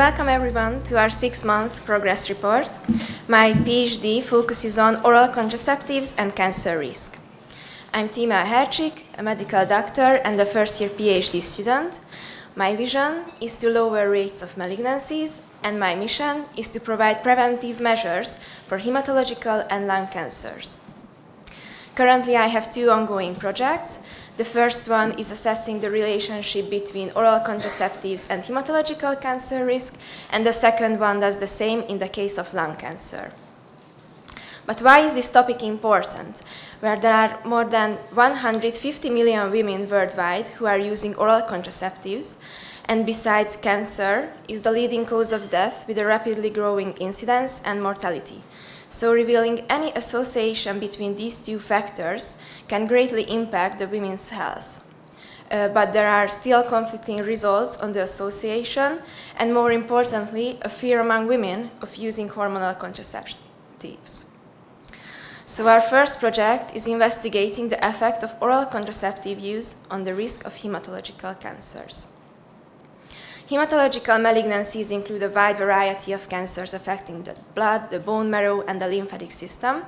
welcome everyone to our 6-month progress report. My PhD focuses on oral contraceptives and cancer risk. I'm Tímea Hercsik, a medical doctor and a first-year PhD student. My vision is to lower rates of malignancies, and my mission is to provide preventive measures for hematological and lung cancers. Currently, I have 2 ongoing projects. The first one is assessing the relationship between oral contraceptives and hematological cancer risk, and the second one does the same in the case of lung cancer. But why is this topic important? Where there are more than 150 million women worldwide who are using oral contraceptives, and besides cancer, is the leading cause of death with a rapidly growing incidence and mortality. So revealing any association between these 2 factors can greatly impact the women's health. But there are still conflicting results on the association, and more importantly, a fear among women of using hormonal contraceptives. So our first project is investigating the effect of oral contraceptive use on the risk of hematological cancers. Hematological malignancies include a wide variety of cancers affecting the blood, the bone marrow, and the lymphatic system.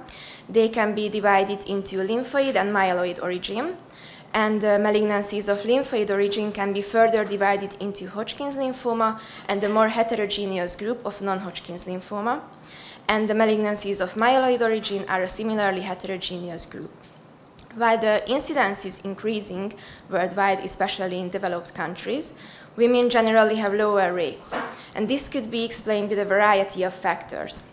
They can be divided into lymphoid and myeloid origin, and malignancies of lymphoid origin can be further divided into Hodgkin's lymphoma and the more heterogeneous group of non-Hodgkin's lymphoma, and the malignancies of myeloid origin are a similarly heterogeneous group. While the incidence is increasing worldwide, especially in developed countries, women generally have lower rates, and this could be explained with a variety of factors.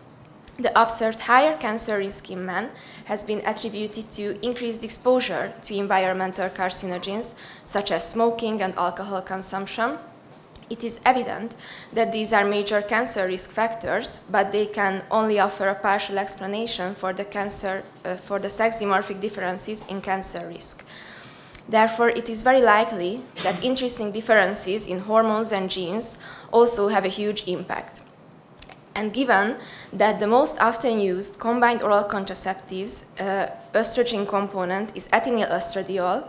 The observed higher cancer risk in men has been attributed to increased exposure to environmental carcinogens, such as smoking and alcohol consumption. It is evident that these are major cancer risk factors, but they can only offer a partial explanation for the sex-dimorphic differences in cancer risk. Therefore, it is very likely that interesting differences in hormones and genes also have a huge impact. And given that the most often used combined oral contraceptives estrogen component is ethinyl estradiol,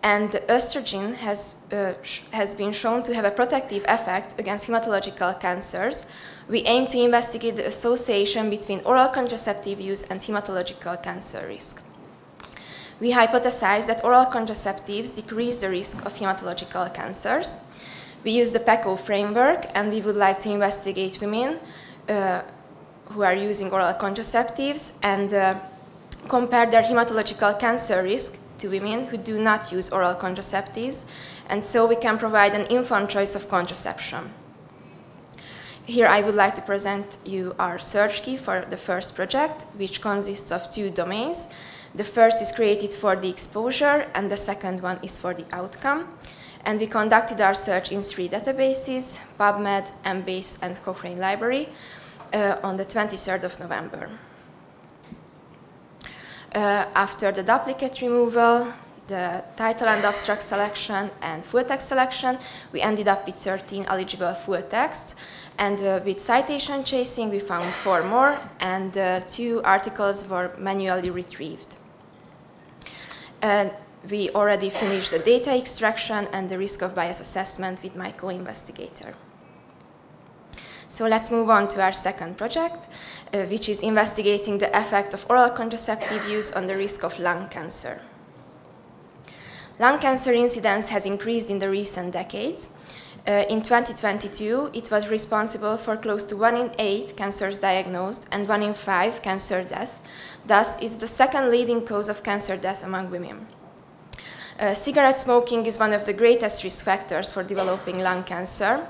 and estrogen has been shown to have a protective effect against hematological cancers, we aim to investigate the association between oral contraceptive use and hematological cancer risk. We hypothesize that oral contraceptives decrease the risk of hematological cancers. We use the PECO framework, and we would like to investigate women who are using oral contraceptives and compare their hematological cancer risk to women who do not use oral contraceptives, and so we can provide an informed choice of contraception. Here I would like to present you our search key for the first project, which consists of 2 domains. The first is created for the exposure, and the second one is for the outcome. And we conducted our search in 3 databases, PubMed, Embase, and Cochrane Library, on the 23rd of November. After the duplicate removal, the title and abstract selection, and full text selection, we ended up with 13 eligible full texts. And with citation chasing, we found 4 more, and 2 articles were manually retrieved. We already finished the data extraction and the risk of bias assessment with my co-investigator. So let's move on to our second project, which is investigating the effect of oral contraceptive use on the risk of lung cancer. Lung cancer incidence has increased in the recent decades. In 2022, it was responsible for close to 1 in 8 cancers diagnosed and 1 in 5 cancer deaths. Thus, it's the second leading cause of cancer death among women. Cigarette smoking is one of the greatest risk factors for developing lung cancer.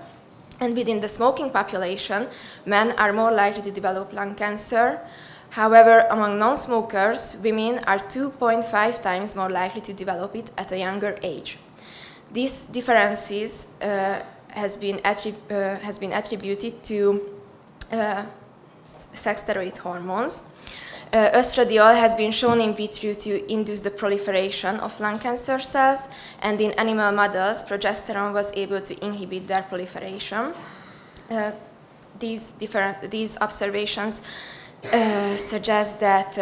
And within the smoking population, men are more likely to develop lung cancer. However, among non-smokers, women are 2.5 times more likely to develop it at a younger age. These differences has been attributed to sex steroid hormones. Estradiol has been shown in vitro to induce the proliferation of lung cancer cells, and in animal models, progesterone was able to inhibit their proliferation. These observations suggests that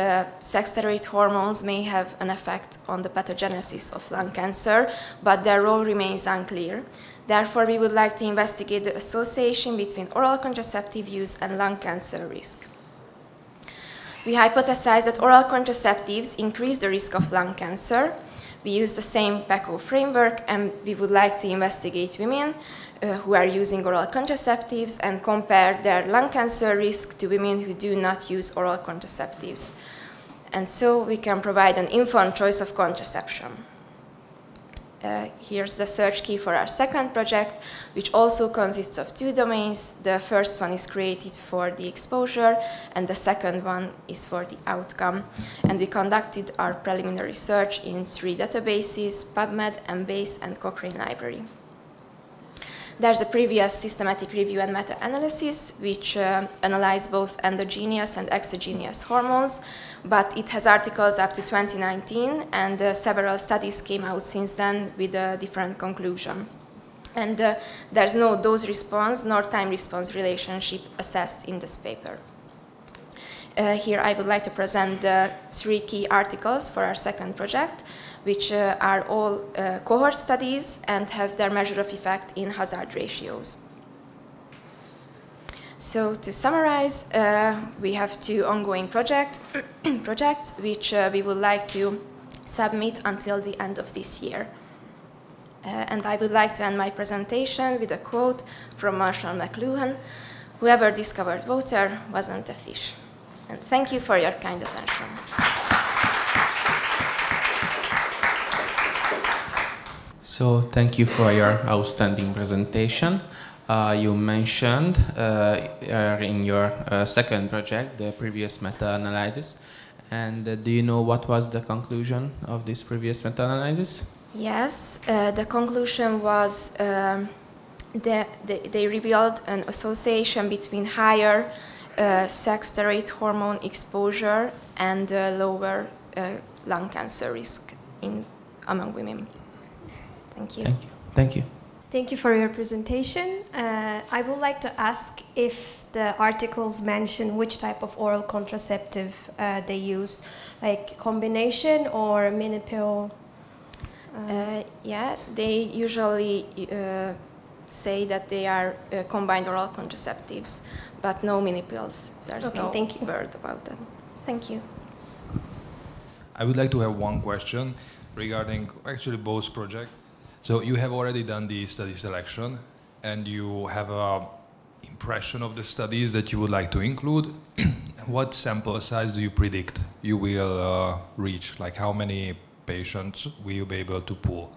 sex-steroid hormones may have an effect on the pathogenesis of lung cancer, but their role remains unclear. Therefore, we would like to investigate the association between oral contraceptive use and lung cancer risk. We hypothesize that oral contraceptives increase the risk of lung cancer. We use the same PECO framework, and we would like to investigate women who are using oral contraceptives and compare their lung cancer risk to women who do not use oral contraceptives. And so we can provide an informed choice of contraception. Here's the search key for our second project, which also consists of two domains. The first one is created for the exposure, and the second one is for the outcome. And we conducted our preliminary research in 3 databases: PubMed, Embase, and Cochrane Library. There's a previous systematic review and meta-analysis, which analyzed both endogenous and exogenous hormones, but it has articles up to 2019, and several studies came out since then with a different conclusion. And there's no dose-response nor time-response relationship assessed in this paper. Here I would like to present the 3 key articles for our second project, which are all cohort studies and have their measure of effect in hazard ratios. So to summarize, we have 2 ongoing projects, which we would like to submit until the end of this year. And I would like to end my presentation with a quote from Marshall McLuhan: "Whoever discovered water wasn't a fish." And thank you for your kind attention. So thank you for your outstanding presentation. You mentioned in your second project the previous meta-analysis. And do you know what was the conclusion of this previous meta-analysis? Yes, the conclusion was that they revealed an association between higher sex-steroid hormone exposure and lower lung cancer risk among women. Thank you. Thank you. Thank you. Thank you for your presentation. I would like to ask if the articles mention which type of oral contraceptive they use, like combination or mini pill? Yeah, they usually say that they are combined oral contraceptives, but no mini pills. There's no word about them. Thank you. I would like to have one question regarding actually both projects. So you have already done the study selection, and you have an impression of the studies that you would like to include. What sample size do you predict you will reach? Like how many patients will you be able to pull?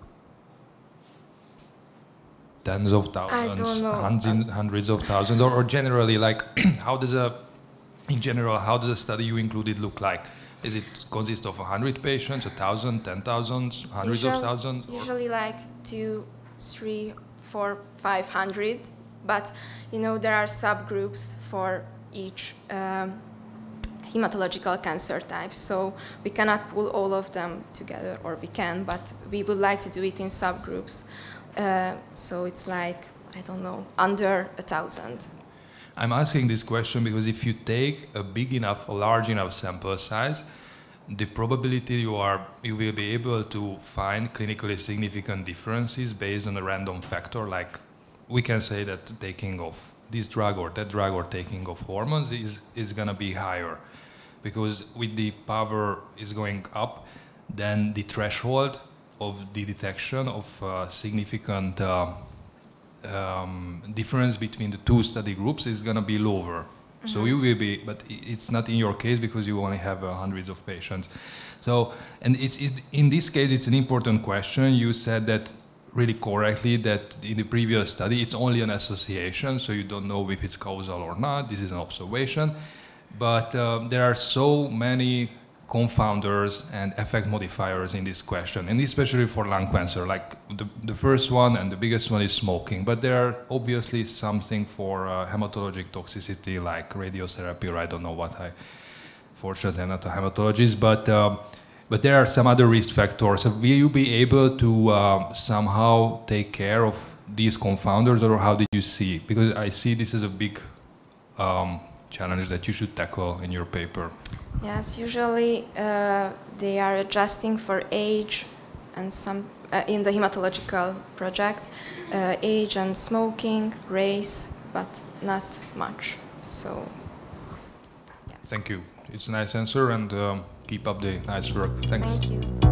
Tens of thousands, hundreds of thousands, or generally, like in general, how does a study you included look like? Is it consist of 100 patients, 1,000, 10,000, hundreds of thousands? Usually like 2, 3, 4, 500, but you know there are subgroups for each hematological cancer type, so we cannot pull all of them together, or we can, but we would like to do it in subgroups. So it's like, I don't know, under 1,000. I'm asking this question because if you take a big enough, a large enough sample size, the probability you will be able to find clinically significant differences based on a random factor, like we can say that taking of this drug or that drug or taking of hormones is going to be higher, because with the power is going up, then the threshold of the detection of significant difference between the 2 study groups is going to be lower. Mm-hmm. So you will be, but it's not in your case because you only have hundreds of patients. So, and in this case, it's an important question. You said that really correctly that in the previous study, it's only an association, so you don't know if it's causal or not. This is an observation. But there are so many confounders and effect modifiers in this question, and especially for lung cancer. Like the first one and the biggest one is smoking, but there are obviously something for hematologic toxicity like radiotherapy, or I don't know what. Fortunately, I'm not a hematologist, but there are some other risk factors. So will you be able to somehow take care of these confounders, or how did you see? Because I see this as a big challenge that you should tackle in your paper? Yes, usually they are adjusting for age and some, in the hematological project, age and smoking, race, but not much. So, yes. Thank you. It's a nice answer, and keep up the nice work. Thanks. Thank you.